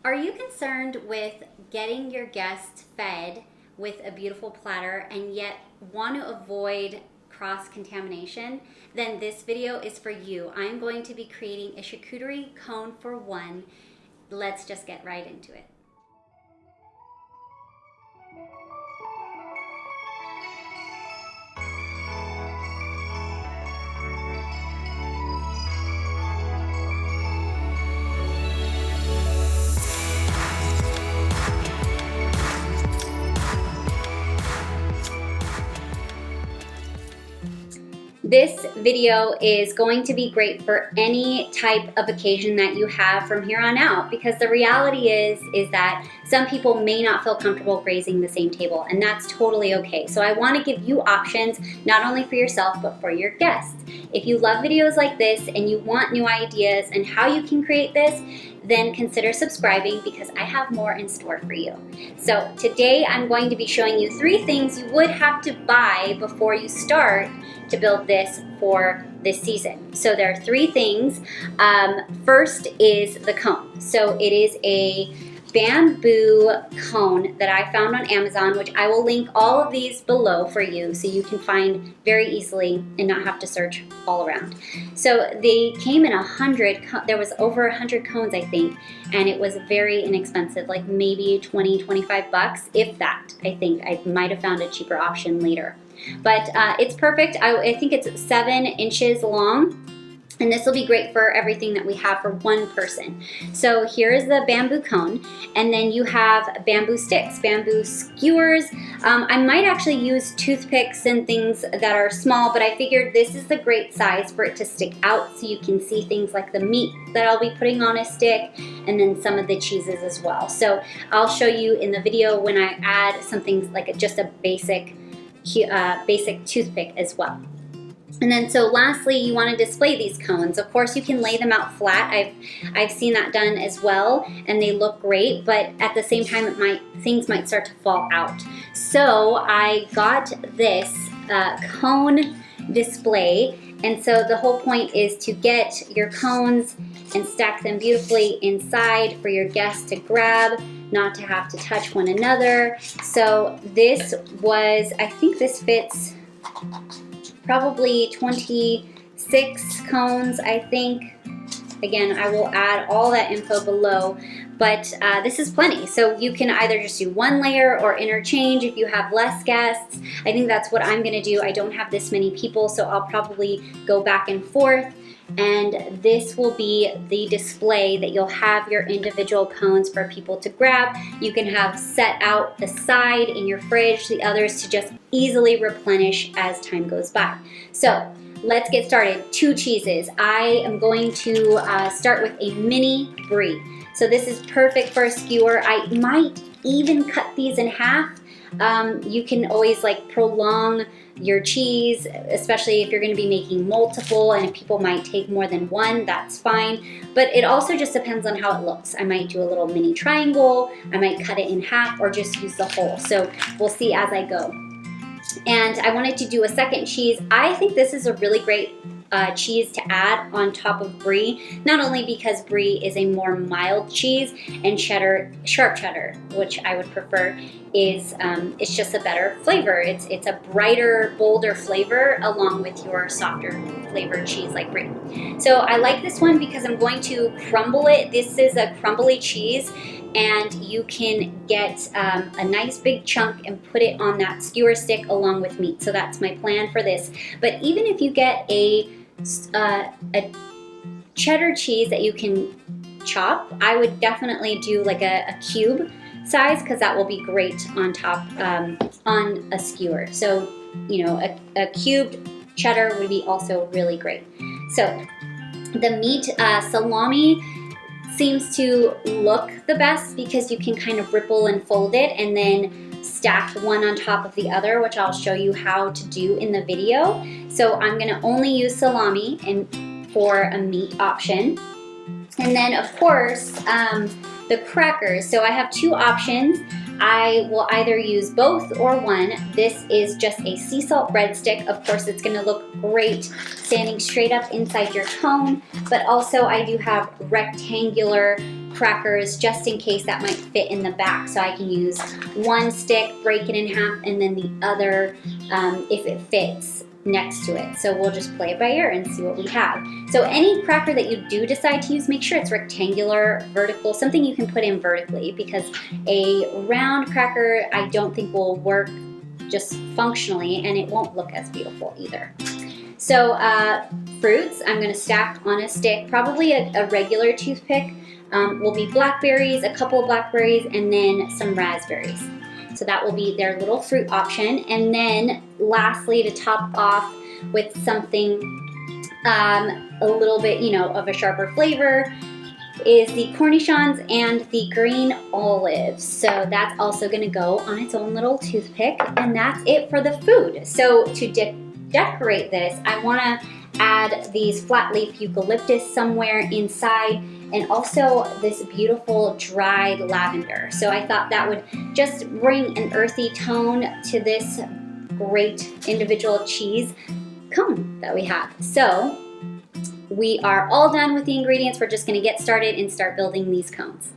Are you concerned with getting your guests fed with a beautiful platter and yet want to avoid cross-contamination? Then this video is for you. I'm going to be creating a charcuterie cone for one. Let's just get right into it. This video is going to be great for any type of occasion that you have from here on out, because the reality is that some people may not feel comfortable grazing the same table, and that's totally okay. So I want to give you options not only for yourself but for your guests. If you love videos like this and you want new ideas and how you can create this, then consider subscribing because I have more in store for you. So today I'm going to be showing you 3 things you would have to buy before you start to build this for this season. So there are 3 things. First is the cone. So it is a bamboo cone that I found on Amazon, which I will link all of these below for you so you can find very easily and not have to search all around. So they came in 100, there was over 100 cones I think, and it was very inexpensive, like maybe 20, 25 bucks, if that. I think I might have found a cheaper option later. But it's perfect. I think it's 7 inches long. And this will be great for everything that we have for one person. So here is the bamboo cone, and then you have bamboo sticks, bamboo skewers. I might actually use toothpicks and things that are small, but I figured this is the great size for it to stick out so you can see things like the meat that I'll be putting on a stick, and then some of the cheeses as well. So I'll show you in the video when I add something like just a basic toothpick as well. And then so lastly, you want to display these cones. Of course, you can lay them out flat. I've seen that done as well, and they look great, but at the same time, things might start to fall out. So I got this cone display, and so the whole point is to get your cones and stack them beautifully inside for your guests to grab, not to have to touch one another. So this was, I think this fits probably 26 cones, I think. Again, I will add all that info below, but this is plenty. So you can either just do one layer or interchange if you have less guests. I think that's what I'm gonna do. I don't have this many people, so I'll probably go back and forth. And this will be the display that you'll have your individual cones for people to grab. You can have set out the side in your fridge, the others to just easily replenish as time goes by. So let's get started. 2 cheeses. I am going to start with a mini brie. So this is perfect for a skewer. I might even cut these in half. You can always like prolong your cheese, especially if you're going to be making multiple, and if people might take more than one, that's fine. But it also just depends on how it looks. I might do a little mini triangle, I might cut it in half, or just use the whole. So we'll see as I go. And I wanted to do a second cheese. I think this is a really great cheese to add on top of brie, not only because brie is a more mild cheese, and cheddar, sharp cheddar, which I would prefer, is it's just a better flavor. It's a brighter, bolder flavor along with your softer flavored cheese like brie. So I like this one because I'm going to crumble it. This is a crumbly cheese, and you can get a nice big chunk and put it on that skewer stick along with meat. So that's my plan for this. But even if you get a cheddar cheese that you can chop, I would definitely do like a cube size, because that will be great on top on a skewer. So you know, a cubed cheddar would be also really great. So the meat, salami seems to look the best because you can kind of ripple and fold it and then stack one on top of the other, which I'll show you how to do in the video. So I'm gonna only use salami for a meat option. And then of course, the crackers. So I have 2 options. I will either use both or one. This is just a sea salt breadstick. Of course, it's gonna look great standing straight up inside your cone, but also I do have rectangular crackers just in case that might fit in the back. So I can use one stick, break it in half, and then the other if it fits next to it. So we'll just play it by ear and see what we have. So any cracker that you do decide to use, make sure it's rectangular, vertical, something you can put in vertically, because a round cracker I don't think will work just functionally, and it won't look as beautiful either. So fruits, I'm gonna stack on a stick, probably a regular toothpick. Will be blackberries, a couple of blackberries, and then some raspberries. So that will be their little fruit option. And then lastly, to top off with something a little bit, of a sharper flavor, is the cornichons and the green olives. So that's also gonna go on its own little toothpick, and that's it for the food. So to decorate this, I wanna add these flat leaf eucalyptus somewhere inside, and also this beautiful dried lavender. So I thought that would just bring an earthy tone to this great individual cheese cone that we have. So we are all done with the ingredients. We're just gonna get started and start building these cones.